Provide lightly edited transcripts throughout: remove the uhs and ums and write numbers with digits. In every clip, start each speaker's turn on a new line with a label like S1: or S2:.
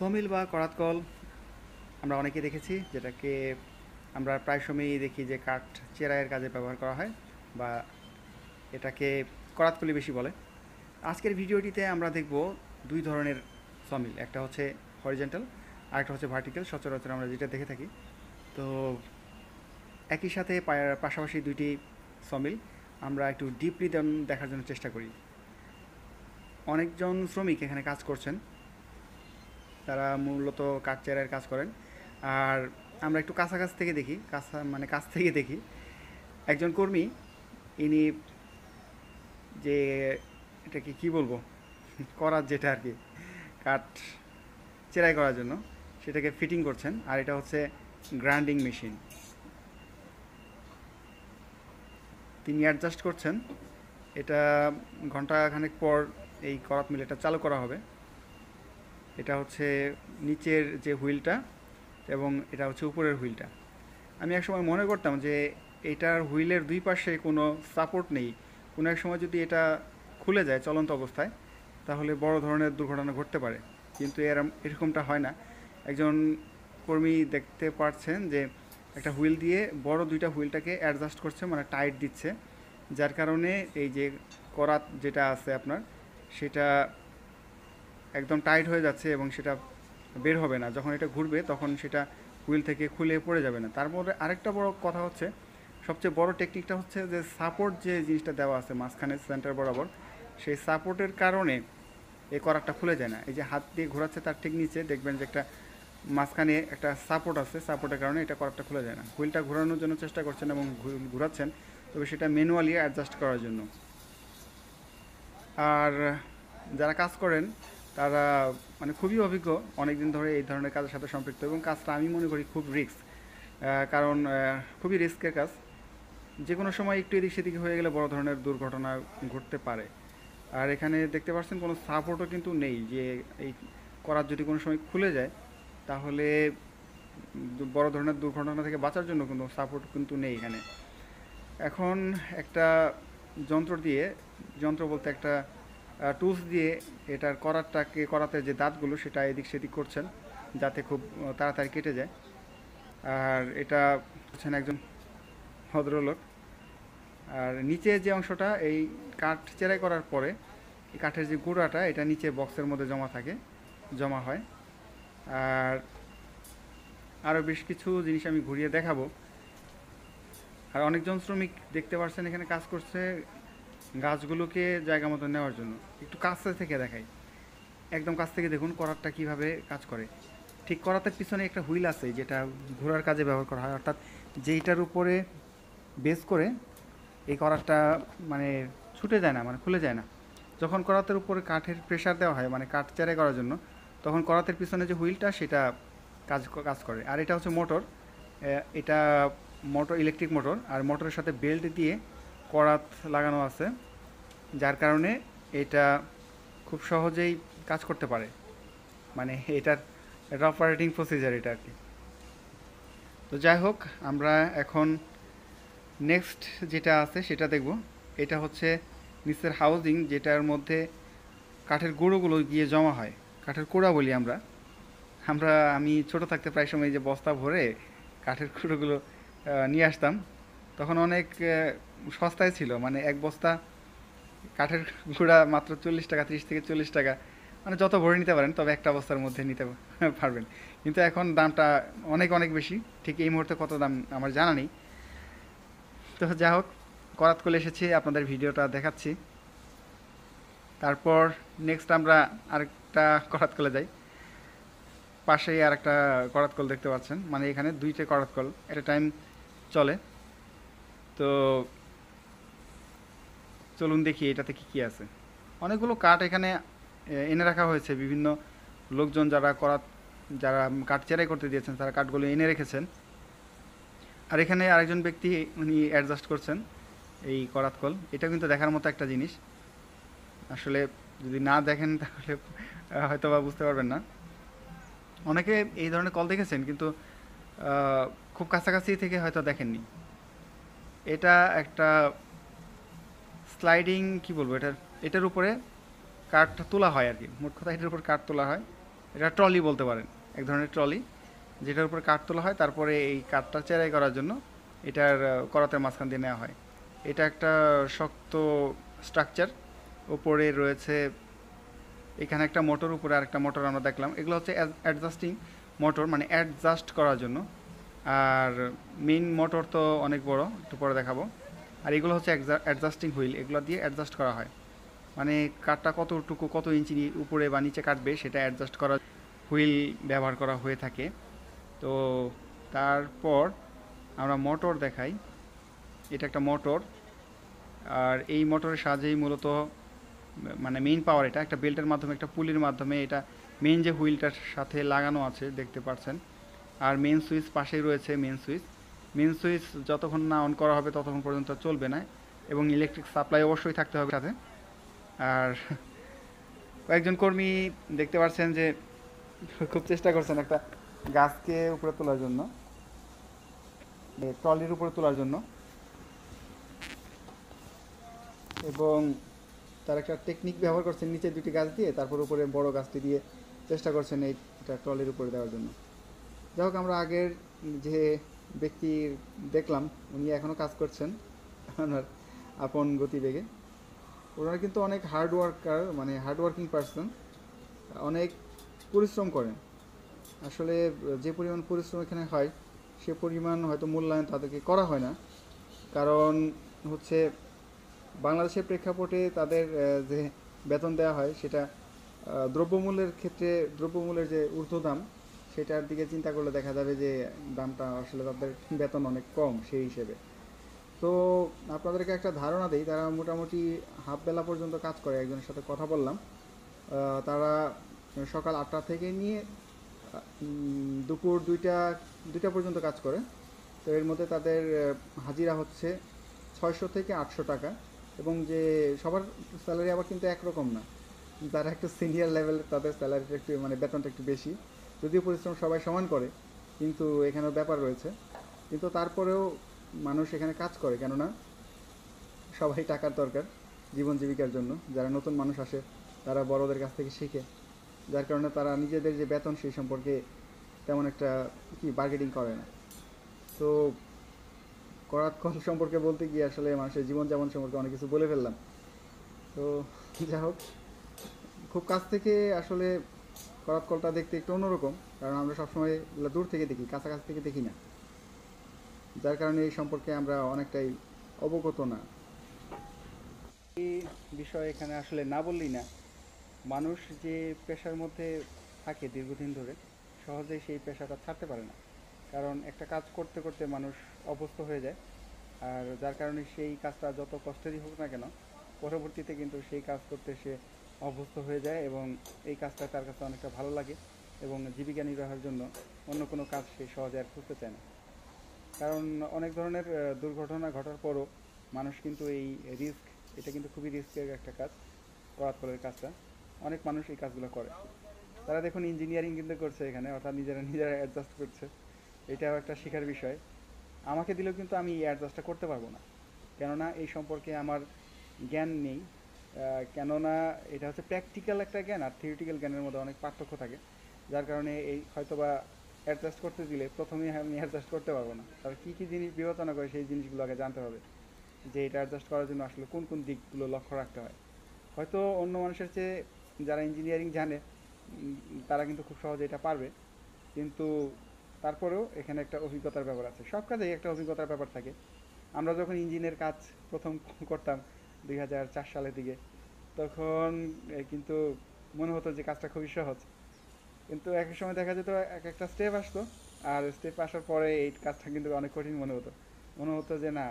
S1: Sawmill বা করাত call আমরা অনেকে দেখেছি, যেটাকে আমরা প্রায় সময়ই দেখি যে কাঠ চেরাইয়ের কাজে ব্যবহার করা হয়, বা এটাকে করাতকলি বেশি বলে। আজকের ভিডিওটিতে আমরা দেখব দুই ধরনের সমিল, একটা হচ্ছে হরিজেন্টাল আর একটা হচ্ছে ভার্টিক্যাল। সচরাচর আমরা যেটা দেখে থাকি, তো একই সাথে পাশাপাশি দুইটি সমিল আমরা একটু ডিপলি দেখার জন্য চেষ্টা করি। অনেকজন শ্রমিক এখানে কাজ করছেন, তারা মূলত কাঠ চেরাইয়ের কাজ করেন। আর আমরা একটু কাছাকাছি থেকে দেখি, কাছ থেকে দেখি একজন কর্মী, ইনি যে এটাকে কি বলবো, করার যেটা আর কি কাঠ চেরাই করার জন্য সেটাকে ফিটিং করছেন। আর এটা হচ্ছে গ্রাইন্ডিং মেশিন, তিনি অ্যাডজাস্ট করছেন। এটা ঘন্টাখানেক পর এই করাত মিল এটা চালু করা হবে। এটা হচ্ছে নিচের যে হুইলটা এবং এটা হচ্ছে উপরের হুইলটা। আমি একসময় মনে করতাম যে এটার হুইলের দুই পাশে কোনো সাপোর্ট নেই, কোনো এক সময় যদি এটা খুলে যায় চলন্ত অবস্থায় তাহলে বড় ধরনের দুর্ঘটনা ঘটতে পারে, কিন্তু এরকমটা হয় না। একজন কর্মী দেখতে পাচ্ছেন যে একটা হুইল দিয়ে বড় দুইটা হুইলটাকে অ্যাডজাস্ট করছে, মানে টাইট দিচ্ছে, যার কারণে এই যে করাত যেটা আছে আপনার, সেটা একদম টাইট হয়ে যাচ্ছে এবং সেটা বের হবে না। যখন এটা ঘুরবে তখন সেটা হুইল থেকে খুলে পড়ে যাবে না। তারপরে আরেকটা বড় কথা হচ্ছে, সবচেয়ে বড় টেকনিকটা হচ্ছে যে সাপোর্ট যে জিনিসটা দেওয়া আছে মাঝখানে সেন্টার বরাবর, সেই সাপোর্টের কারণে এই করাতটা খুলে যায় না। এই যে হাত দিয়ে ঘোরাচ্ছে তার ঠিক নিচে দেখবেন যে একটা মাঝখানে একটা সাপোর্ট আছে, সাপোর্টের কারণে এটা করাতটা খুলে যায় না। হুইলটা ঘোরানোর জন্য চেষ্টা করছেন এবং ঘোরাচ্ছেন, তবে সেটা ম্যানুয়ালি অ্যাডজাস্ট করার জন্য। আর যারা কাজ করেন তারা মানে খুবই অভিজ্ঞ, অনেক দিন ধরে এই ধরনের কাজের সাথে সম্পৃক্ত, এবং কাজটা আমি মনে করি খুব রিস্ক। কারণ খুবই রিস্কের কাজ, যে কোনো সময় একটু এদিক সেদিক হয়ে গেলে বড় ধরনের দুর্ঘটনা ঘটতে পারে। আর এখানে দেখতে পাচ্ছেন কোনো সাপোর্টও কিন্তু নেই, যে এই করার যদি কোনো সময় খুলে যায় তাহলে বড় ধরনের দুর্ঘটনা থেকে বাঁচার জন্য কোনো সাপোর্ট কিন্তু নেই এখানে। এখন একটা যন্ত্র দিয়ে, যন্ত্র বলতে একটা টুলস দিয়ে এটার করাতে যে দাঁতগুলো সেটা এদিক সেদিক করছেন যাতে খুব তাড়াতাড়ি কেটে যায়। আর এটা হচ্ছেন একজন ভদ্রলোক। আর নিচে যে অংশটা এই কাঠ চেরাই করার পরে এই কাঠের যে গুঁড়াটা এটা নিচে বক্সের মধ্যে জমা হয়। আর আরও বেশ কিছু জিনিস আমি ঘুরিয়ে দেখাবো। আর অনেকজন শ্রমিক দেখতে পাচ্ছেন এখানে কাজ করছে গাছগুলোকে জায়গা মতো নেওয়ার জন্য। একটু কাছ থেকে দেখাই, একদম কাছ থেকে দেখুন করাতটা কিভাবে কাজ করে। ঠিক করাতের পিছনে একটা হুইল আছে যেটা ঘোরার কাজে ব্যবহার করা হয়, অর্থাৎ যেইটার উপরে বেস করে এই করাতটা মানে ছুটে যায় না, মানে খুলে যায় না। যখন করাতের উপরে কাঠের প্রেসার দেওয়া হয় মানে কাঠ চেরাই করার জন্য, তখন করাতের পিছনে যে হুইলটা সেটা কাজ করে। আর এটা হচ্ছে মোটর, এটা ইলেকট্রিক মোটর, আর মোটরের সাথে বেল্ট দিয়ে করাত লাগানো আছে, যার কারণে এটা খুব সহজেই কাজ করতে পারে। মানে এটার অপারেটিং প্রসিজার এটা আর কি। তো যাই হোক, আমরা এখন নেক্সট যেটা আছে সেটা দেখব। এটা হচ্ছে নিচের হাউজিং, যেটার মধ্যে কাঠের গুঁড়োগুলো গিয়ে জমা হয়, কাঠের কুড়া বলি আমরা। আমি ছোট থাকতে প্রায় সময় যে বস্তা ভরে কাঠের গুঁড়োগুলো নিয়ে আসতাম, তখন অনেক সস্তায় ছিল, মানে এক বস্তা কাঠের গুঁড়া মাত্র 40 টাকা, 30 থেকে 40 টাকা, মানে যত ভরে নিতে পারেন, তবে একটা বস্তার মধ্যে নিতে পারবেন। কিন্তু এখন দামটা অনেক অনেক বেশি, ঠিক এই মুহূর্তে কত দাম আমার জানা নেই। তো যাই হোক, করাত কলে এসেছি, আপনাদের ভিডিওটা দেখাচ্ছি। তারপর নেক্সট আমরা আরেকটা করাত কলে যাই। পাশেই আর একটা করাত কল দেখতে পাচ্ছেন, মানে এখানে দুইটা করাত কল একটা টাইম চলে। তো চলুন দেখি এটাতে কি কি আছে। অনেকগুলো কাঠ এখানে এনে রাখা হয়েছে, বিভিন্ন লোকজন যারা কাঠ চেরাই করতে দিয়েছেন তারা কাঠগুলো এনে রেখেছেন। আর এখানে আরেকজন ব্যক্তি উনি অ্যাডজাস্ট করছেন এই করাত কল। এটা কিন্তু দেখার মতো একটা জিনিস, আসলে যদি না দেখেন তাহলে হয়তো বা বুঝতে পারবেন না। অনেকে এই ধরনের কল দেখেছেন কিন্তু খুব কাছাকাছি থেকে হয়তো দেখেননি। এটা একটা স্লাইডিং কি বলবো, এটার উপরে কাঠ তোলা হয় আর কি, মোট কথা এটার উপর কাঠ তোলা হয়। এটা ট্রলি বলতে পারেন, এক ধরনের ট্রলি যেটার উপর কাঠ তোলা হয়, তারপরে এই কাঠটা চেরাই করার জন্য এটার করাতের মাঝখান দিয়ে নেওয়া হয়। এটা একটা শক্ত স্ট্রাকচার, উপরে রয়েছে এখানে একটা মোটর, উপরে আরেকটা মোটর আমরা দেখলাম। এগুলো হচ্ছে অ্যাডজাস্টিং মোটর, মানে অ্যাডজাস্ট করার জন্য। আর মেইন মোটর তো অনেক বড়, একটু পরে দেখাবো। আর এগুলো হচ্ছে অ্যাডজাস্টিং হুইল, এগুলো দিয়ে অ্যাডজাস্ট করা হয়, মানে কাঠটা কতটুকু কত ইঞ্চি উপরে বা নিচে কাটবে সেটা অ্যাডজাস্ট করার হুইল ব্যবহার করা হয়ে থাকে। তো তারপর আমরা মোটর দেখাই, এটা একটা মোটর। আর এই মোটরের সাহায্যেই মূলত মানে মেইন পাওয়ার, এটা একটা বেল্টের মাধ্যমে, একটা পুলির মাধ্যমে এটা মেইন যে হুইলটার সাথে লাগানো আছে দেখতে পাচ্ছেন। আর মেন সুইচ পাশেই রয়েছে, মেন সুইচ যতক্ষণ না অন করা হবে ততক্ষণ পর্যন্ত চলবে না, এবং ইলেকট্রিক সাপ্লাই অবশ্যই থাকতে হবে সাথে। আর কয়েকজন কর্মী দেখতে পাচ্ছেন যে খুব চেষ্টা করছেন একটা গাছকে উপরে তোলার জন্য, ট্রলির উপরে তোলার জন্য, এবং তার একটা টেকনিক ব্যবহার করছেন, নিচে দুটি গাছ দিয়ে তারপর উপরে বড় গাছটি দিয়ে চেষ্টা করছেন এইটা ট্রলির উপরে দেওয়ার জন্য। যাই হোক, আমরা আগের যে ব্যক্তি দেখলাম উনি এখনও কাজ করছেন ওনার আপন গতিবেগে। ওনারা কিন্তু অনেক হার্ড ওয়ার্কার, মানে হার্ড ওয়ার্কিং পারসন, অনেক পরিশ্রম করেন। আসলে যে পরিমাণ পরিশ্রম এখানে হয় সে পরিমাণ হয়তো মূল্যায়ন তাদেরকে করা হয় না, কারণ হচ্ছে বাংলাদেশের প্রেক্ষাপটে তাদের যে বেতন দেওয়া হয় সেটা দ্রব্যমূল্যের ক্ষেত্রে, দ্রব্যমূল্যের যে ঊর্ধ্বদাম সেটার দিকে চিন্তা করলে দেখা যাবে যে দামটা আসলে তাদের বেতন অনেক কম সেই হিসেবে। তো আপনাদেরকে একটা ধারণা দেই, তারা মোটামুটি হাফ বেলা পর্যন্ত কাজ করে। একজনের সাথে কথা বললাম, তারা সকাল 8টা থেকে নিয়ে দুপুর 2টা পর্যন্ত কাজ করে। তো এর মধ্যে তাদের হাজিরা হচ্ছে 600 থেকে 800 টাকা, এবং যে সবার স্যালারি আবার কিন্তু একরকম না, যারা একটু সিনিয়র লেভেলের তাদের স্যালারিটা একটু, মানে বেতনটা একটু বেশি। যদিও পরিশ্রম সবাই সমান করে, কিন্তু এখানেও ব্যাপার রয়েছে। কিন্তু তারপরেও মানুষ এখানে কাজ করে, কেননা সবাই টাকার দরকার জীবন জীবিকার জন্য। যারা নতুন মানুষ আসে তারা বড়দের কাছ থেকে শিখে, যার কারণে তারা নিজেদের যে বেতন সেই সম্পর্কে তেমন একটা বার্গেনিং করে না। তো করাত কল সম্পর্কে বলতে গিয়ে আসলে মানুষের জীবনযাপন সম্পর্কে অনেক কিছু বলে ফেললাম। তো যাই হোক, খুব কাছ থেকে আসলে করাত কলটা দেখতে একটু অন্যরকম, কারণ আমরা সবসময় দূর থেকে দেখি, কাছাকাছি থেকে দেখি না, যার কারণে এই সম্পর্কে আমরা অনেকটাই অবগত না। এই বিষয় এখানে আসলে না বললেই না। মানুষ যে পেশার মধ্যে থাকে দীর্ঘদিন ধরে, সহজেই সেই পেশাটা ছাড়তে পারে না, কারণ একটা কাজ করতে করতে মানুষ অভ্যস্ত হয়ে যায়। আর যার কারণে সেই কাজটা যত কষ্টেরই হোক না কেন, পরবর্তীতে কিন্তু সেই কাজ করতে সে অভ্যস্ত হয়ে যায়, এবং এই কাজটা তার কাছে অনেকটা ভালো লাগে, এবং জীবিকা নির্বাহের জন্য অন্য কোনো কাজ সে সহজে আর খুঁজতে চায় না। কারণ অনেক ধরনের দুর্ঘটনা ঘটার পরও মানুষ কিন্তু এই রিস্ক, এটা কিন্তু খুবই রিস্কের একটা কাজ, করাত কলের কাজটা। অনেক মানুষ এই কাজগুলো করে। তারা দেখুন ইঞ্জিনিয়ারিং কিন্তু করছে এখানে, অর্থাৎ নিজেরা নিজেরা অ্যাডজাস্ট করছে। এটাও একটা শেখার বিষয়। আমাকে দিলেও কিন্তু আমি এই অ্যাডজাস্টটা করতে পারবো না, কেননা এই সম্পর্কে আমার জ্ঞান নেই। কেননা এটা হচ্ছে প্র্যাকটিক্যাল একটা জ্ঞান, আর থিওরিটিক্যাল জ্ঞানের মধ্যে অনেক পার্থক্য থাকে, যার কারণে এই হয়তোবা অ্যাডজাস্ট করতে দিলে প্রথমেই আমি অ্যাডজাস্ট করতে পারবো না। তার কী কী জিনিস বিবেচনা করে সেই জিনিসগুলো আগে জানতে হবে, যে এটা অ্যাডজাস্ট করার জন্য আসলে কোন কোন দিকগুলো লক্ষ্য রাখতে হয়। হয়তো অন্য মানুষের চেয়ে যারা ইঞ্জিনিয়ারিং জানে তারা কিন্তু খুব সহজে এটা পারবে, কিন্তু তারপরেও এখানে একটা অভিজ্ঞতার ব্যাপার আছে। সব কাজেই একটা অভিজ্ঞতার ব্যাপার থাকে। আমরা যখন ইঞ্জিনের কাজ প্রথম করতাম 2004 সালের দিকে, তখন কিন্তু মনে হতো যে কাজটা খুবই সহজ, কিন্তু এক এক সময় দেখা যেত এক একটা স্টেপ আসতো, আর স্টেপ আসার পরে এই কাজটা কিন্তু অনেক কঠিন মনে হতো যে না,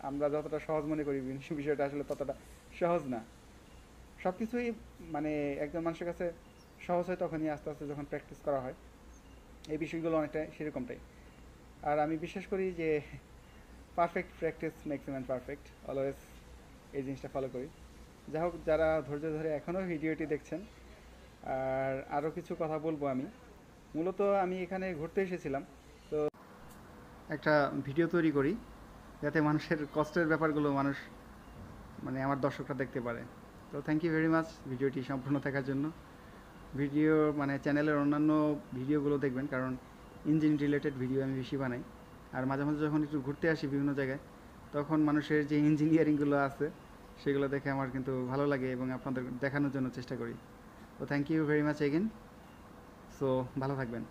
S1: আমরা যতটা সহজ মনে করি বিষয়টা আসলে ততটা সহজ না। সব কিছুই মানে একজন মানুষের কাছে সহজ হয় তখনই, আস্তে আস্তে যখন প্র্যাকটিস করা হয়। এই বিষয়গুলো অনেকটা সেরকমটাই। আর আমি বিশ্বাস করি যে perfect practice makes a man perfect, always এই জিনিসটা ফলো করি। যাই হোক, যারা ধৈর্য ধরে এখনও ভিডিওটি দেখছেন, আর আরও কিছু কথা বলবো আমি। মূলত আমি এখানে ঘুরতে এসেছিলাম, তো একটা ভিডিও তৈরি করি যাতে মানুষের কষ্টের ব্যাপারগুলো মানুষ, মানে আমার দর্শকরা দেখতে পারে। তো থ্যাংক ইউ ভেরি মাচ ভিডিওটি সম্পূর্ণ দেখার জন্য। ভিডিও মানে চ্যানেলের অন্যান্য ভিডিওগুলো দেখবেন, কারণ ইঞ্জিন রিলেটেড ভিডিও আমি বেশি বানাই। আর মাঝে মাঝে যখন একটু ঘুরতে আসি বিভিন্ন জায়গায়, তখন মানুষের যে ইঞ্জিনিয়ারিংগুলো আছে সেগুলো দেখে আমার কিন্তু ভালো লাগে এবং আপনাদের দেখানোর জন্য চেষ্টা করি। তো thank you very much again. So ভালো থাকবেন।